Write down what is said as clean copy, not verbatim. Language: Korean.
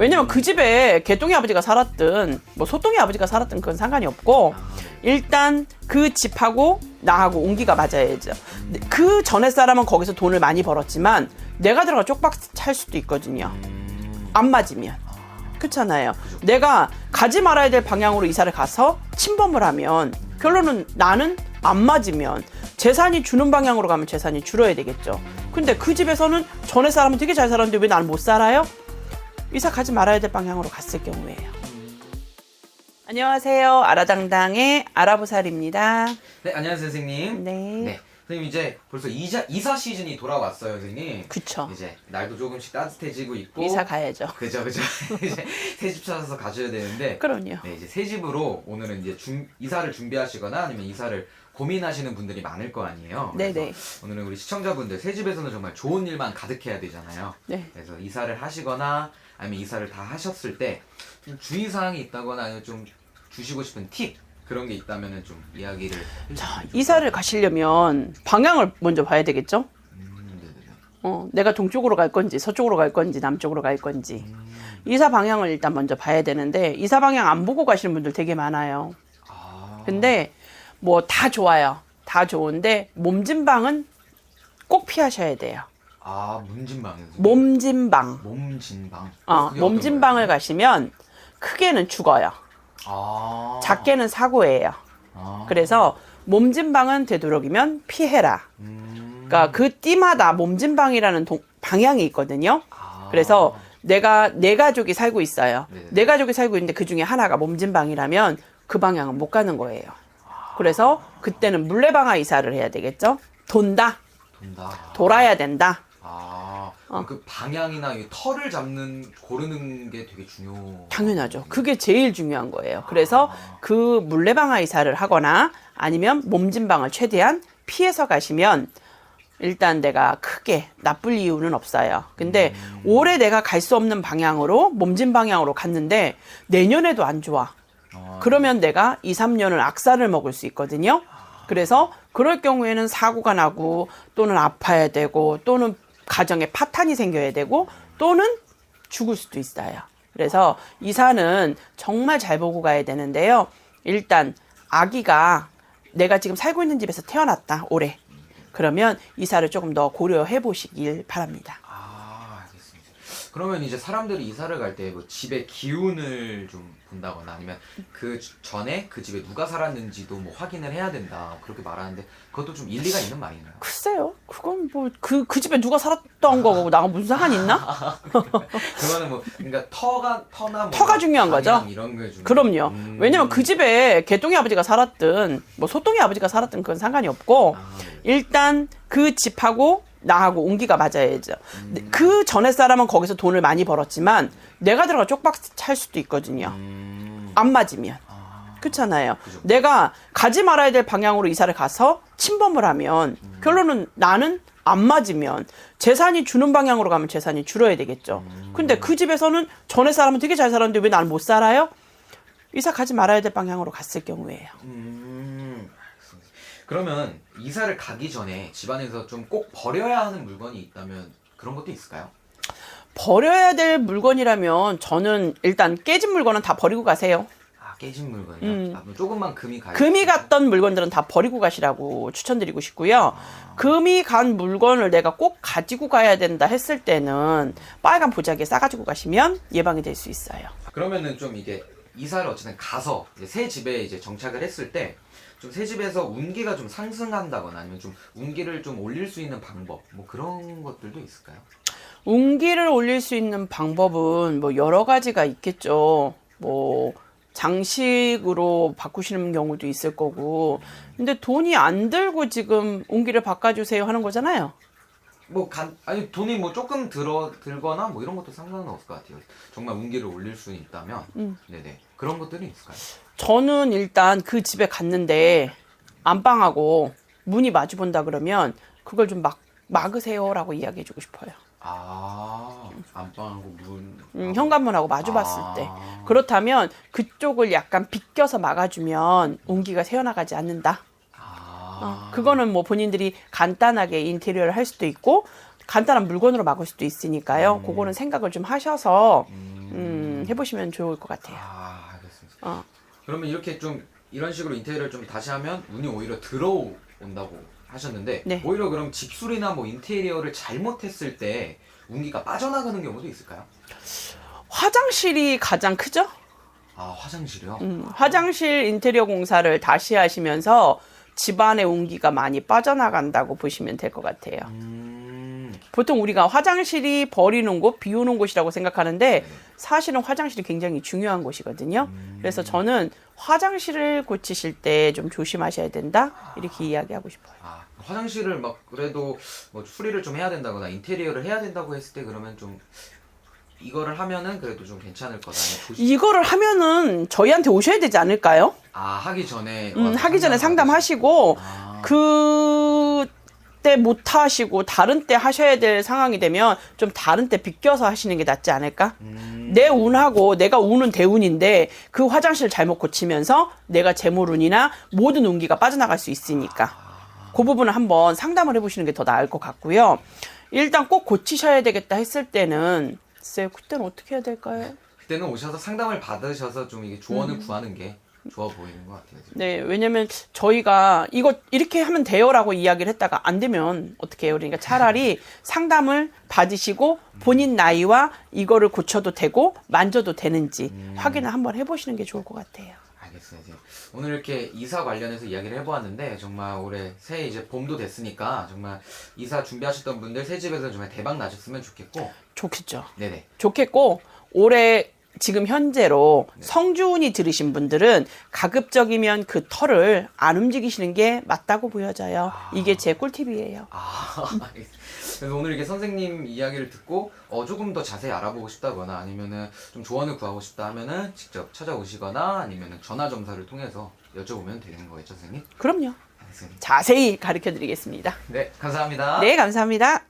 왜냐면 그 집에 개똥이 아버지가 살았든 뭐 소똥이 아버지가 살았든 그건 상관이 없고 일단 그 집하고 나하고 운기가 맞아야죠. 그 전에 사람은 거기서 돈을 많이 벌었지만 내가 들어가 쪽박 찰 수도 있거든요. 안 맞으면. 그렇잖아요. 내가 가지 말아야 될 방향으로 이사를 가서 침범을 하면 결론은 나는 안 맞으면 재산이 주는 방향으로 가면 재산이 줄어야 되겠죠. 근데 그 집에서는 전에 사람은 되게 잘 살았는데 왜 나는 못 살아요? 이사 가지 말아야 될 방향으로 갔을 경우에요. 안녕하세요. 아라당당의 아라부살입니다. 네, 안녕하세요, 선생님. 네. 선생님 이제 벌써 이사 시즌이 돌아왔어요, 선생님. 그쵸. 이제 날도 조금씩 따뜻해지고 있고. 이사 가야죠. 그죠. 이제 새 집 찾아서 가셔야 되는데. 그럼요. 네, 이제 새 집으로 오늘은 이제 이사를 준비하시거나 아니면 이사를 고민하시는 분들이 많을 거 아니에요. 네네. 오늘은 우리 시청자분들 새 집에서는 정말 좋은 일만 가득해야 되잖아요. 네. 그래서 이사를 하시거나 아니면 이사를 다 하셨을 때 좀 주의사항이 있다거나 아니면 좀 주시고 싶은 팁 그런 게 있다면은 좀 이야기를 자, 이사를 가시려면 방향을 먼저 봐야 되겠죠? 네네네. 내가 동쪽으로 갈 건지 서쪽으로 갈 건지 남쪽으로 갈 건지 이사 방향을 일단 먼저 봐야 되는데 이사 방향 안 보고 가시는 분들 되게 많아요. 근데 뭐 다 좋아요. 다 좋은데 몸진방은 꼭 피하셔야 돼요. 몸진방이요? 몸진방. 몸진방. 몸진방을 가시면 크게는 죽어요. 작게는 사고예요. 그래서 몸진방은 되도록이면 피해라. 그러니까 그 띠마다 몸진방이라는 방향이 있거든요. 그래서 내 가족이 살고 있어요. 네네. 내 가족이 살고 있는데 그 중에 하나가 몸진방이라면 그 방향은 못 가는 거예요. 그래서 그때는 물레방아 이사를 해야 되겠죠. 돈다. 돌아야 된다. 그 방향이나 이 털을 고르는 게 되게 당연하죠. 그게 제일 중요한 거예요. 그래서 그 물레방아 이사를 하거나 아니면 몸진방을 최대한 피해서 가시면 일단 내가 크게 나쁠 이유는 없어요. 근데 올해 내가 갈 수 없는 방향으로 몸진 방향으로 갔는데 내년에도 안 좋아. 그러면 내가 2, 3년을 악살을 먹을 수 있거든요. 그래서 그럴 경우에는 사고가 나고 또는 아파야 되고 또는 가정에 파탄이 생겨야 되고 또는 죽을 수도 있어요. 그래서 이사는 정말 잘 보고 가야 되는데요. 일단 아기가 내가 지금 살고 있는 집에서 태어났다 올해. 그러면 이사를 조금 더 고려해 보시길 바랍니다. 알겠습니다. 그러면 이제 사람들이 이사를 갈 때 뭐 집의 기운을 좀 본다거나 아니면 그 전에 그 집에 누가 살았는지도 뭐 확인을 해야 된다 그렇게 말하는데 그것도 좀 일리가 있는 말인가요? 글쎄요. 그건 뭐 그 집에 누가 살았던 거고 나가 무슨 상관이 있나? 그거는 뭐 그러니까 터나 뭐 터가 중요한 거죠. 이런 게 중요해요. 그럼요. 왜냐면 그 집에 개똥이 아버지가 살았든 뭐 소똥이 아버지가 살았든 그건 상관이 없고 일단 그 집하고 나하고 운기가 맞아야죠. 그 전에 사람은 거기서 돈을 많이 벌었지만 내가 들어가 쪽박 찰 수도 있거든요. 안 맞으면. 그렇잖아요. 그죠. 내가 가지 말아야 될 방향으로 이사를 가서 침범을 하면 결론은 나는 안 맞으면 재산이 주는 방향으로 가면 재산이 줄어야 되겠죠. 근데 그 집에서는 전에 사람은 되게 잘 살았는데 왜 나는 못 살아요? 이사 가지 말아야 될 방향으로 갔을 경우에요. 그러면 이사를 가기 전에 집안에서 좀 꼭 버려야 하는 물건이 있다면 그런 것도 있을까요? 버려야 될 물건이라면 저는 일단 깨진 물건은 다 버리고 가세요. 깨진 물건이요? 조금만 금이 갔던 물건들은 다 버리고 가시라고 추천드리고 싶고요. 금이 간 물건을 내가 꼭 가지고 가야 된다 했을 때는 빨간 보자기에 싸가지고 가시면 예방이 될 수 있어요. 그러면은 좀 이게 이사를 어쨌든 가서 이제 새 집에 이제 정착을 했을 때 좀 새 집에서 운기가 좀 상승한다거나 아니면 좀 운기를 좀 올릴 수 있는 방법 뭐 그런 것들도 있을까요? 운기를 올릴 수 있는 방법은 뭐 여러 가지가 있겠죠. 뭐 장식으로 바꾸시는 경우도 있을 거고. 근데 돈이 안 들고 지금 운기를 바꿔주세요 하는 거잖아요. 아니 돈이 뭐 조금 들거나 뭐 이런 것도 상관은 없을 것 같아요. 정말 운기를 올릴 수 있다면 네네 그런 것들이 있을까요? 저는 일단 그 집에 갔는데 안방하고 문이 마주 본다 그러면 그걸 좀 막으세요라고 이야기해주고 싶어요. 안방하고 문 현관문하고 마주 봤을 때 그렇다면 그쪽을 약간 비껴서 막아주면 운기가 새어나가지 않는다. 그거는 뭐 본인들이 간단하게 인테리어를 할 수도 있고 간단한 물건으로 막을 수도 있으니까요. 그거는 생각을 좀 하셔서 해보시면 좋을 것 같아요. 아, 알겠습니다. 어. 그러면 이렇게 좀 이런 식으로 인테리어를 좀 다시 하면 운이 오히려 들어온다고 하셨는데 네. 오히려 그럼 집술이나 뭐 인테리어를 잘못했을 때 운기가 빠져나가는 경우도 있을까요? 화장실이 가장 크죠? 아, 화장실이요? 화장실 인테리어 공사를 다시 하시면서 집안의 운기가 많이 빠져나간다고 보시면 될 것 같아요. 보통 우리가 화장실이 버리는 곳, 비우는 곳이라고 생각하는데 사실은 화장실이 굉장히 중요한 곳이거든요. 그래서 저는 화장실을 고치실 때 좀 조심하셔야 된다 이렇게 이야기하고 싶어요. 아, 화장실을 막 그래도 뭐 수리를 좀 해야 된다거나 인테리어를 해야 된다고 했을 때 그러면 좀 이거를 하면은 그래도 좀 괜찮을 거다. 이거를 하면은 저희한테 오셔야 되지 않을까요? 아, 하기 전에 하기 전에 상담하시고 그때 못 하시고 다른 때 하셔야 될 상황이 되면 좀 다른 때 비껴서 하시는 게 낫지 않을까? 내 운하고 내가 운은 대운인데 그 화장실 잘못 고치면서 내가 재물운이나 모든 운기가 빠져나갈 수 있으니까 그 부분을 한번 상담을 해보시는 게 더 나을 것 같고요. 일단 꼭 고치셔야 되겠다 했을 때는 글쎄요, 그때는 어떻게 해야 될까요? 그때는 오셔서 상담을 받으셔서 좀 이게 조언을 구하는 게 좋아 보이는 것 같아요. 지금. 네, 왜냐면 저희가 이거 이렇게 하면 돼요라고 이야기를 했다가 안 되면 어떻게 해요? 그러니까 차라리 상담을 받으시고 본인 나이와 이거를 고쳐도 되고 만져도 되는지 확인을 한번 해보시는 게 좋을 것 같아요. 알겠어요. 이제 오늘 이렇게 이사 관련해서 이야기를 해보았는데 정말 올해 새해 이제 봄도 됐으니까 정말 이사 준비하셨던 분들 새 집에서 정말 대박 나셨으면 좋겠고. 좋겠죠. 네네. 좋겠고 올해 지금 현재로 성주운이 들으신 분들은 가급적이면 그 털을 안 움직이시는 게 맞다고 보여져요. 이게 제 꿀팁이에요. 아, 알겠습니다. 그래서 오늘 이렇게 선생님 이야기를 듣고 조금 더 자세히 알아보고 싶다거나 아니면은 좀 조언을 구하고 싶다 하면은 직접 찾아오시거나 아니면은 전화 점사를 통해서 여쭤보면 되는 거겠죠, 선생님? 그럼요. 알겠습니다. 자세히 가르쳐 드리겠습니다. 네, 감사합니다. 네, 감사합니다.